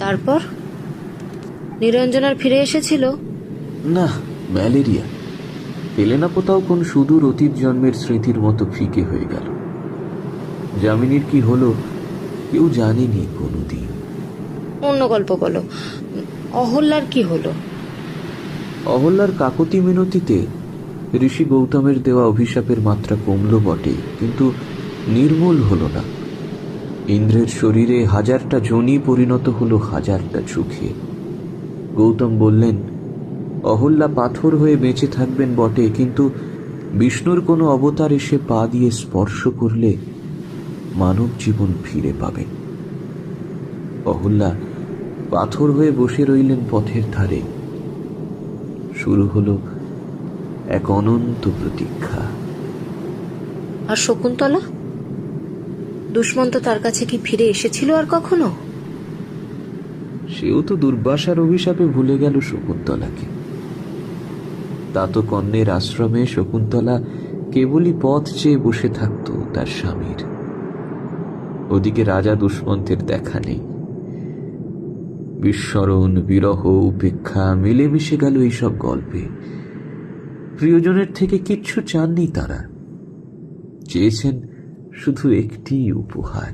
তারপর নিরঞ্জনার ফিরে এসেছিল? না, ম্যালেরিয়া। পেলে না কোথাও কোন সুদূর অতীত জন্মের স্মৃতির মতো ফিকে হয়ে গেল। যামিনীর কি হলো কেউ জানেনি কোনোদিন। অন্য গল্প বলো। অহল্যার কি হলো? অহল্যার কাকতি মিনতিতে ঋষি গৌতমের দেওয়া অভিশাপের মাত্রা কমল বটে, কিন্তু নির্মূল হল না। ইন্দ্রের শরীরে 1000টা যোনি পরিণত হলো 1000টা চোখে। গৌতম বললেন, অহল্যা পাথর হয়ে বেঁচে থাকবেন বটে, কিন্তু বিষ্ণুর কোনো অবতার এসে পা দিয়ে স্পর্শ করলে মানব জীবন ফিরে পাবেন। অহল্যা পাথর হয়ে বসে রইলেন পথের ধারে। শুরু হলো এক অনন্ত প্রতীক্ষা। আর শকুন্তলা? দুষ্মন্ত তার কাছে কি ফিরে এসেছিল আর কখনো? সেও তো দুর্বাসার অভিশাপে ভুলে গেল শকুন্তলাকে। তাত কন্যের আশ্রমে শকুন্তলা কেবলই পথ চেয়ে বসে থাকত তার স্বামীর। ওদিকে রাজা দুষ্মন্তের দেখা নেই। বিস্মরণ, বিরহ, উপেক্ষা মিলেমিশে গেল এইসব গল্পে। প্রিয়জনের থেকে কিচ্ছু চাননি তারা, চেয়েছেন শুধু একটি উপহার।